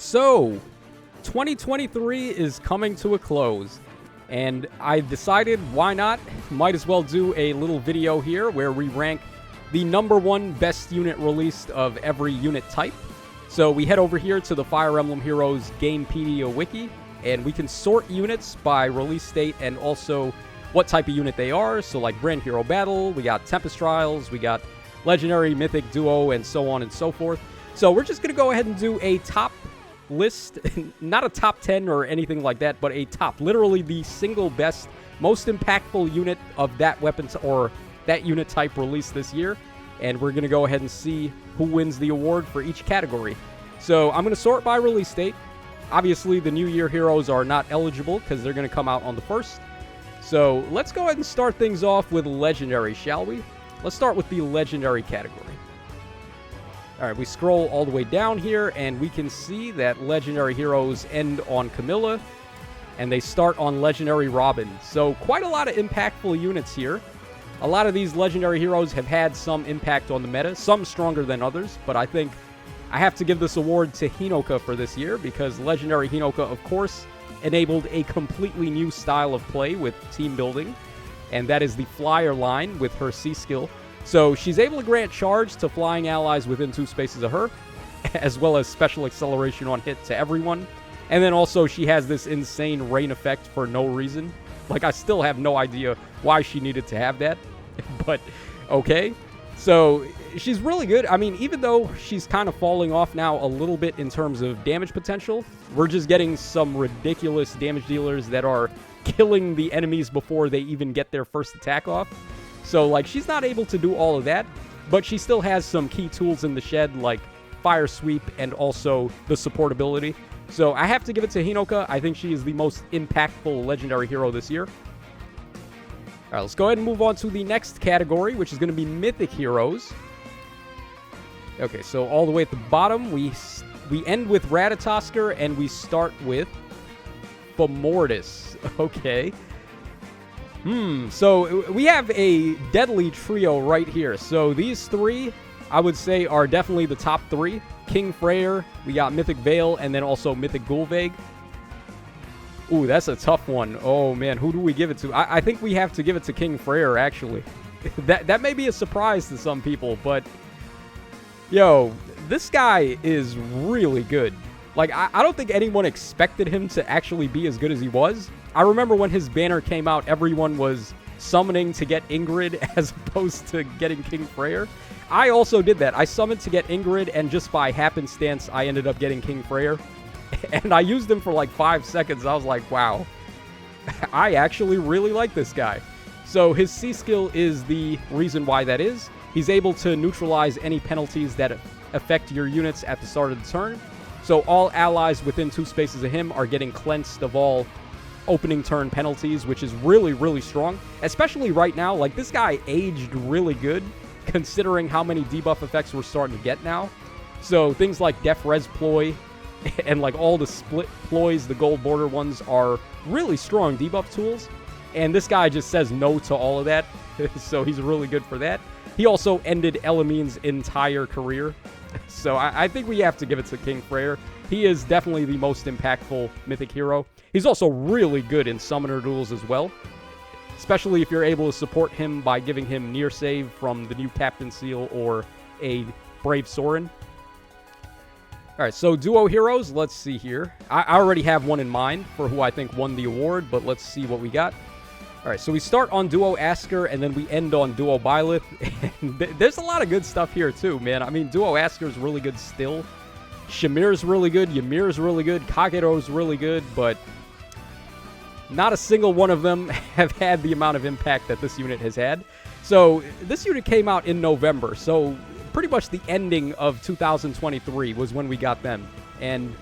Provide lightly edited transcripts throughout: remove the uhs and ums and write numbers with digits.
So, 2023 is coming to a close, and I decided, why not? Might as well do a little video here where we rank the #1 best unit released of every unit type. So we head over here to the Fire Emblem Heroes Gamepedia wiki, and we can sort units by release date and also what type of unit they are. So like Brand Hero Battle, we got Tempest Trials, we got Legendary, Mythic, Duo, and so on and so forth. So we're just going to go ahead and do a top list, not a top 10 or anything like that, but a top, literally the single best, most impactful unit of that weapon or that unit type released this year. And we're going to go ahead and see who wins the award for each category. So I'm going to sort by release date. Obviously, the New Year heroes are not eligible because they're going to come out on the 1st. So let's go ahead and start things off with Legendary, shall we? Let's start with the Legendary category. All right, we scroll all the way down here, and we can see that Legendary Heroes end on Camilla, and they start on Legendary Robin. So quite a lot of impactful units here. A lot of these Legendary Heroes have had some impact on the meta, some stronger than others, but I think I have to give this award to Hinoka for this year, because Legendary Hinoka, of course, enabled a completely new style of play with team building, and that is the Flyer line with her C skill. So she's able to grant charge to flying allies within 2 spaces of her, as well as special acceleration on hit to everyone. And then also she has this insane rain effect for no reason. Like, I still have no idea why she needed to have that, but okay. So she's really good. I mean, even though she's kind of falling off now a little bit in terms of damage potential, we're just getting some ridiculous damage dealers that are killing the enemies before they even get their first attack off. So, like, she's not able to do all of that, but she still has some key tools in the shed, like Fire Sweep and also the support ability. So, I have to give it to Hinoka. I think she is the most impactful Legendary Hero this year. All right, let's go ahead and move on to the next category, which is going to be Mythic Heroes. Okay, so all the way at the bottom, we end with Ratatoskr, and we start with Fomortis. Okay. So we have a deadly trio right here. So these 3, I would say, are definitely the top 3. King Freyr, we got Mythic Veil, and then also Mythic Gulveig. Ooh, that's a tough one. Oh, man, who do we give it to? I think we have to give it to King Freyr, actually. that may be a surprise to some people, but yo, this guy is really good. Like, I don't think anyone expected him to actually be as good as he was. I remember when his banner came out, everyone was summoning to get Ingrid as opposed to getting King Freyr. I also did that. I summoned to get Ingrid, and just by happenstance, I ended up getting King Freyr. And I used him for like 5 seconds. I was like, wow, I actually really like this guy. So his C skill is the reason why that is. He's able to neutralize any penalties that affect your units at the start of the turn. So all allies within 2 spaces of him are getting cleansed of all opening turn penalties, which is really, really strong. Especially right now, like, this guy aged really good, considering how many debuff effects we're starting to get now. So things like Def Res Ploy and like all the split ploys, the gold border ones, are really strong debuff tools. And this guy just says no to all of that, so he's really good for that. He also ended Elamine's entire career. So I think we have to give it to King Freyr. He is definitely the most impactful Mythic hero. He's also really good in summoner duels as well, especially if you're able to support him by giving him near save from the new Captain Seal or a Brave Sorin. All right, so Duo Heroes, let's see here. I already have one in mind for who I think won the award, but let's see what we got. All right, so we start on Duo Asker, and then we end on Duo Byleth. And there's a lot of good stuff here, too, man. I mean, Duo Asker is really good still. Shamir's really good. Ymir's really good. Kagero's really good, but not a single one of them have had the amount of impact that this unit has had. So this unit came out in November, so pretty much the ending of 2023 was when we got them. And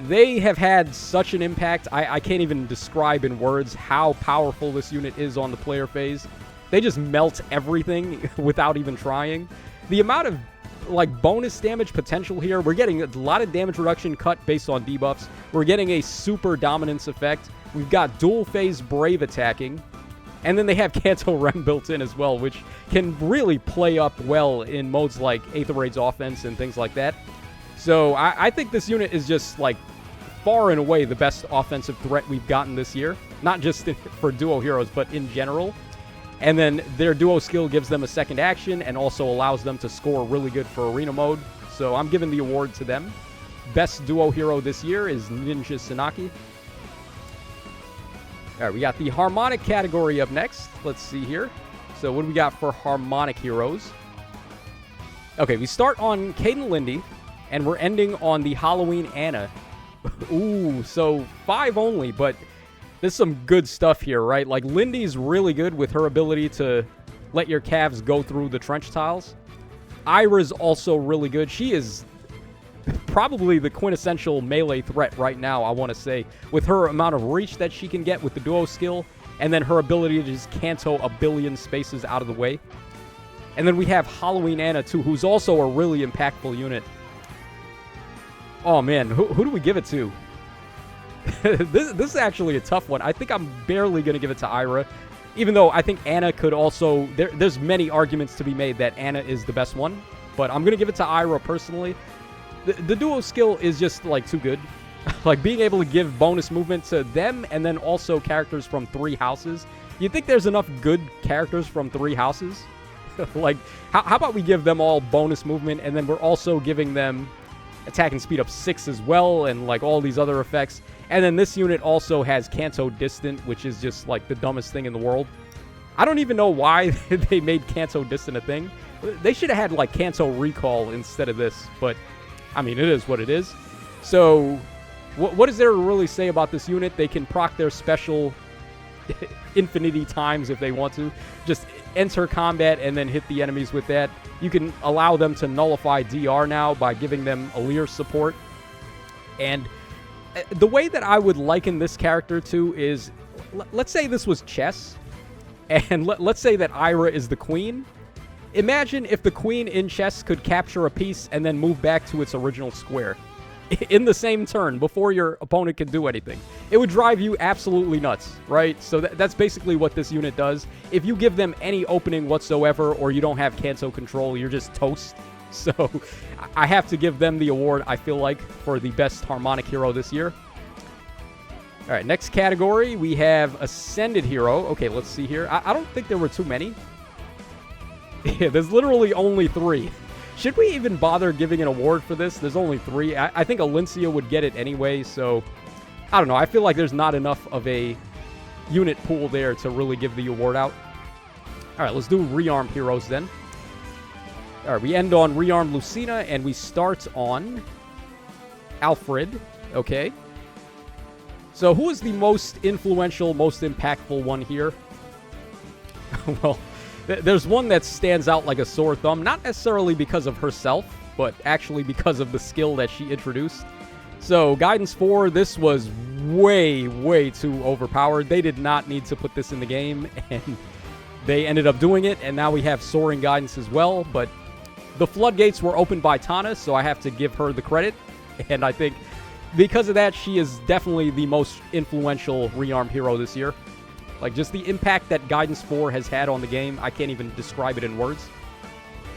they have had such an impact. I can't even describe in words how powerful this unit is on the player phase. They just melt everything without even trying. The amount of like bonus damage potential here, we're getting a lot of damage reduction cut based on debuffs. We're getting a super dominance effect. We've got dual phase brave attacking. And then they have Kanto Rem built in as well, which can really play up well in modes like Aether Raid's offense and things like that. So I think this unit is just, like, far and away the best offensive threat we've gotten this year. Not just for duo heroes, but in general. And then their duo skill gives them a second action and also allows them to score really good for arena mode. So I'm giving the award to them. Best duo hero this year is Ninja Tsunaki. All right, we got the Harmonic category up next. Let's see here. So what do we got for Harmonic Heroes? Okay, we start on Caden Lindy, and we're ending on the Halloween Anna. Ooh, so 5 only, but there's some good stuff here, right? Like, Lindy's really good with her ability to let your calves go through the trench tiles. Ira's also really good. She is probably the quintessential melee threat right now, I want to say, with her amount of reach that she can get with the duo skill, and then her ability to just Kanto a billion spaces out of the way. And then we have Halloween Anna, too, who's also a really impactful unit. Oh, man, who do we give it to? This is actually a tough one. I think I'm barely going to give it to Ira, even though I think Anna could also... There's many arguments to be made that Anna is the best one, but I'm going to give it to Ira personally. The duo skill is just, like, too good. Like, being able to give bonus movement to them and then also characters from 3 houses. You think there's enough good characters from 3 houses? Like, how about we give them all bonus movement, and then we're also giving them attack and speed up 6 as well, and, like, all these other effects. And then this unit also has Kanto Distant, which is just, like, the dumbest thing in the world. I don't even know why they made Kanto Distant a thing. They should have had, like, Kanto Recall instead of this, but... I mean, it is what it is. So, what is there to really say about this unit? They can proc their special infinity times if they want to. Just enter combat and then hit the enemies with that. You can allow them to nullify DR now by giving them Alir support. And the way that I would liken this character to is, let's say this was chess, and let's say that Ira is the queen. Imagine if the queen in chess could capture a piece and then move back to its original square in the same turn before your opponent can do anything. It would drive you absolutely nuts, right? So that's basically what this unit does. If you give them any opening whatsoever or you don't have Kanto control, you're just toast. So I have to give them the award, I feel like, for the best Harmonic hero this year. All right, next category, we have Ascended Hero. Okay, let's see here. I don't think there were too many. Yeah, there's literally only 3. Should we even bother giving an award for this? There's only 3. I think Alencia would get it anyway, so... I don't know. I feel like there's not enough of a unit pool there to really give the award out. Alright, let's do Rearm Heroes then. Alright, we end on Rearm Lucina, and we start on... Alfred. Okay. So, who is the most influential, most impactful one here? Well... There's one that stands out like a sore thumb, not necessarily because of herself, but actually because of the skill that she introduced. So, Guidance 4, this was way, way too overpowered. They did not need to put this in the game, and they ended up doing it, and now we have Soaring Guidance as well, but the floodgates were opened by Tana, so I have to give her the credit, and I think because of that, she is definitely the most influential Rearm hero this year. Like, just the impact that Guidance 4 has had on the game, I can't even describe it in words.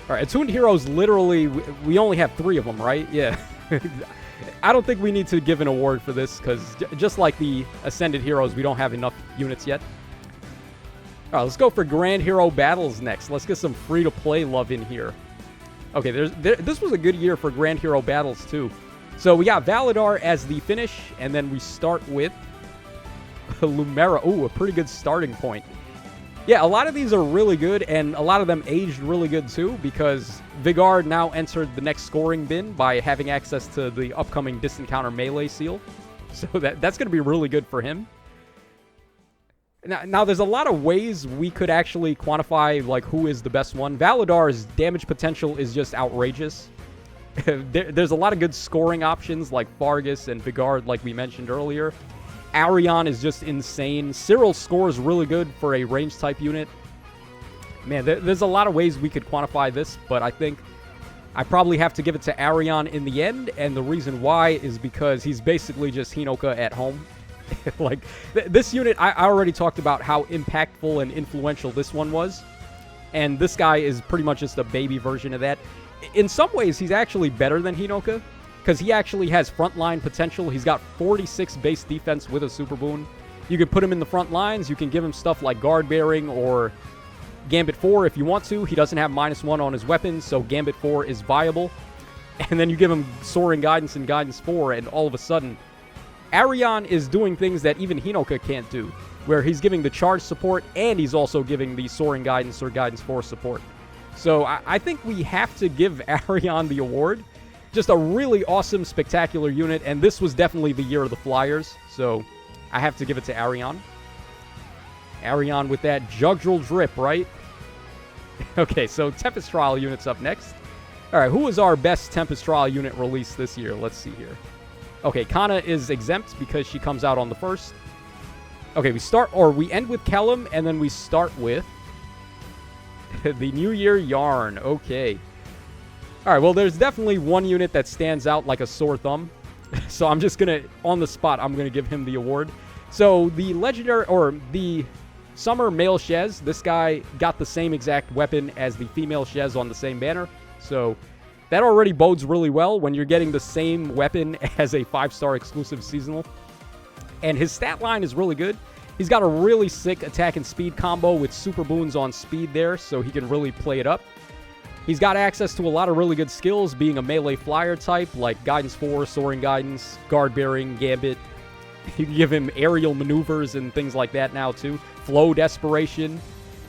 Alright, Attuned Heroes, literally, we only have 3 of them, right? Yeah. I don't think we need to give an award for this, because just like the Ascended Heroes, we don't have enough units yet. Alright, let's go for Grand Hero Battles next. Let's get some free-to-play love in here. Okay, this was a good year for Grand Hero Battles, too. So, we got Valadar as the finish, and then we start with... Lumera. Ooh, a pretty good starting point. Yeah, a lot of these are really good, and a lot of them aged really good too, because Vigard now entered the next scoring bin by having access to the upcoming Distant Counter Melee seal. So that's going to be really good for him. Now, there's a lot of ways we could actually quantify, like, who is the best one. Valadar's damage potential is just outrageous. There's a lot of good scoring options, like Fargus and Vigard, like we mentioned earlier. Arion is just insane. Cyril scores really good for a range-type unit. Man, there's a lot of ways we could quantify this, but I think I probably have to give it to Arion in the end, and the reason why is because he's basically just Hinoka at home. Like, this unit, I already talked about how impactful and influential this one was, and this guy is pretty much just a baby version of that. In some ways, he's actually better than Hinoka, because he actually has frontline potential. He's got 46 base defense with a Super Boon. You could put him in the front lines. You can give him stuff like Guard Bearing or Gambit 4 if you want to. He doesn't have -1 on his weapons, so Gambit 4 is viable. And then you give him Soaring Guidance and Guidance 4, and all of a sudden, Arion is doing things that even Hinoka can't do, where he's giving the charge support, and he's also giving the Soaring Guidance or Guidance 4 support. So I think we have to give Arion the award. Just a really awesome, spectacular unit, and this was definitely the year of the Flyers, so I have to give it to Arion. Arion with that Jugdral Drip, right? Okay, so Tempest Trial unit's up next. All right, who was our best Tempest Trial unit released this year? Let's see here. Okay, Kana is exempt because she comes out on the 1st. Okay, we end with Kellum, and then we start with the New Year Yarn. Okay. All right, well, there's definitely one unit that stands out like a sore thumb. So I'm just going to, on the spot, I'm going to give him the award. So the legendary, or the summer male Shez, this guy got the same exact weapon as the female Shez on the same banner. So that already bodes really well when you're getting the same weapon as a 5-star exclusive seasonal. And his stat line is really good. He's got a really sick attack and speed combo with super boons on speed there, so he can really play it up. He's got access to a lot of really good skills, being a melee flyer type, like Guidance 4, Soaring Guidance, Guard Bearing, Gambit. You can give him aerial maneuvers and things like that now, too. Flow Desperation.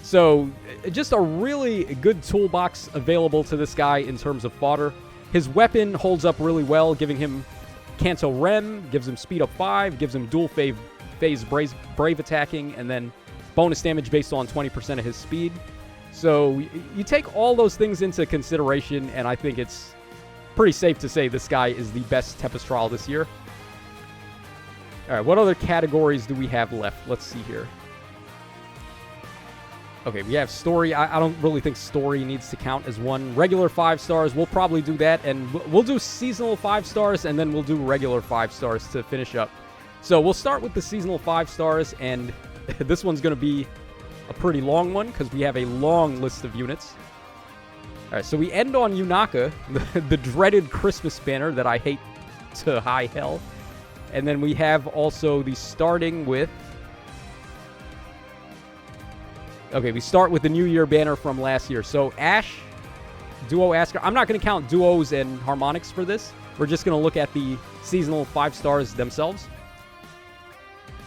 So, just a really good toolbox available to this guy in terms of fodder. His weapon holds up really well, giving him Kanto Rem, gives him speed up 5, gives him dual phase brave attacking, and then bonus damage based on 20% of his speed. So you take all those things into consideration, and I think it's pretty safe to say this guy is the best Tempest Trial this year. All right, what other categories do we have left? Let's see here. Okay, we have story. I don't really think story needs to count as one. Regular 5 stars, we'll probably do that, and we'll do seasonal 5 stars, and then we'll do regular 5 stars to finish up. So we'll start with the seasonal 5 stars, and this one's going to be a pretty long one because we have a long list of units. All right, so we end on Yunaka, the dreaded Christmas banner that I hate to high hell. And then we have also the starting with... Okay, we start with the New Year banner from last year. So Ash, Duo Asker. I'm not going to count duos and harmonics for this. We're just going to look at the seasonal 5 stars themselves.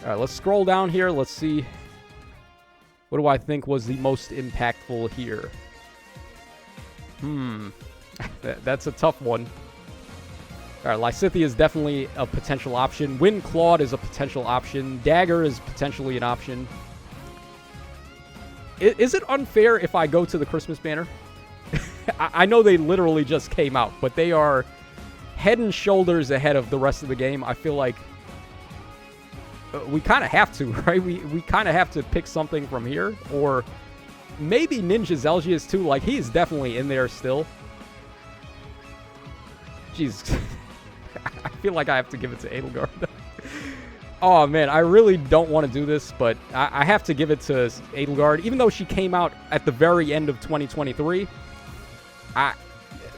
All right, let's scroll down here. Let's see. What do I think was the most impactful here? That's a tough one. All right, Lysithea is definitely a potential option. Wind Clawed is a potential option. Dagger is potentially an option. Is it unfair if I go to the Christmas banner? I know they literally just came out, but they are head and shoulders ahead of the rest of the game. I feel like we kind of have to, right? We kind of have to pick something from here. Or maybe Ninja Zelgius too. Like, he is definitely in there still. Jeez. I feel like I have to give it to Edelgard. Oh, man, I really don't want to do this, but I have to give it to Edelgard. Even though she came out at the very end of 2023,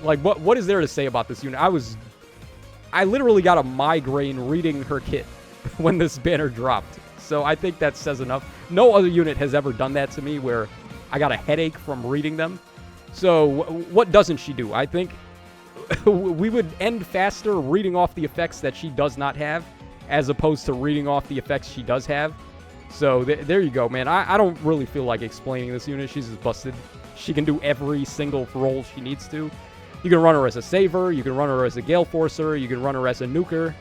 what is there to say about this unit? I literally got a migraine reading her kit when this banner dropped. So I think that says enough. No other unit has ever done that to me where I got a headache from reading them. So what doesn't she do? I think we would end faster reading off the effects that she does not have, as opposed to reading off the effects she does have. So there you go, man. I don't really feel like explaining this unit. She's just busted. She can do every single role she needs to. You can run her as a saver. You can run her as a Gale Forcer. You can run her as a nuker.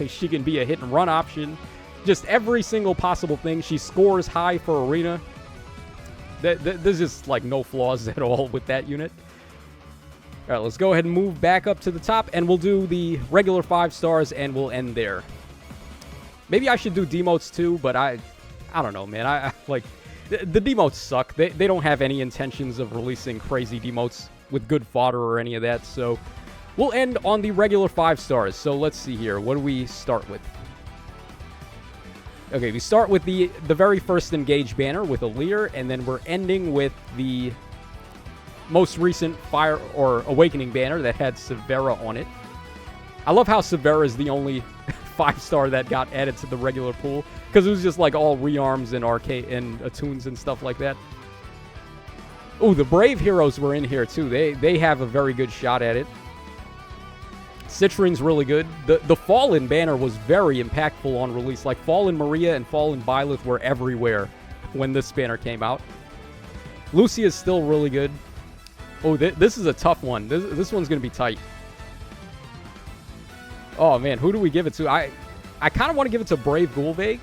She can be a hit and run option. Just every single possible thing. She scores high for arena. There's just like no flaws at all with that unit. All right, let's go ahead and move back up to the top, and we'll do the regular 5 stars, and we'll end there. Maybe I should do demotes too, but I don't know, man. I like the demotes suck. They don't have any intentions of releasing crazy demotes with good fodder or any of that. So we'll end on the regular 5 stars. So let's see here. What do we start with? Okay, we start with the very first Engage banner with Alear, and then we're ending with the most recent Fire or Awakening banner that had Severa on it. I love how Severa is the only 5-star that got added to the regular pool, because it was just like all rearms and arcade and attunes and stuff like that. Oh, the Brave Heroes were in here too. They have a very good shot at it. Citrine's really good. The Fallen banner was very impactful on release. Like, Fallen Maria and Fallen Byleth were everywhere when this banner came out. Lucy is still really good. Oh, this is a tough one. This one's going to be tight. Oh, man, who do we give it to? I kind of want to give it to Brave Gulvig.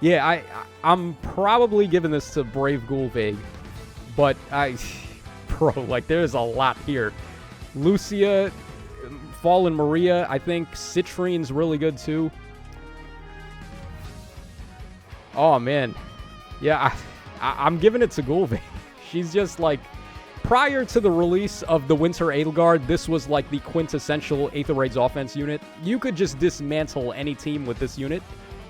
Yeah, I'm probably giving this to Brave Gulvig. But bro, like, there's a lot here. Lucia, Fallen Maria, I think Citrine's really good too. Oh, man. Yeah, I'm giving it to Gulvig. She's just like, prior to the release of the Winter Edelgard, this was like the quintessential Aether Raids offense unit. You could just dismantle any team with this unit.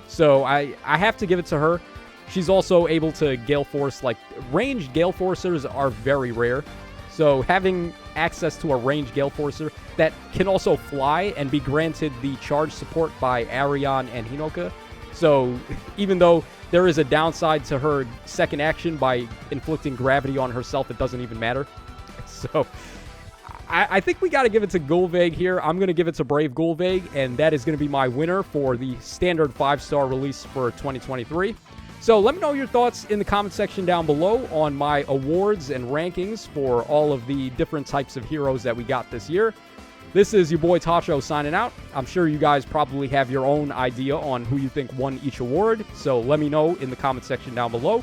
So I have to give it to her. She's also able to Gale Force. Like, ranged Gale Forcers are very rare. So having access to a ranged Gale Forcer that can also fly and be granted the charge support by Arion and Hinoka. So even though there is a downside to her second action by inflicting gravity on herself, it doesn't even matter. So I think we got to give it to Gulvig here. I'm going to give it to Brave Gulvig, and that is going to be my winner for the standard 5-star release for 2023. So let me know your thoughts in the comment section down below on my awards and rankings for all of the different types of heroes that we got this year. This is your boy Tacho signing out. I'm sure you guys probably have your own idea on who you think won each award, so let me know in the comment section down below.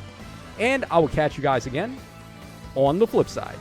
And I will catch you guys again on the flip side.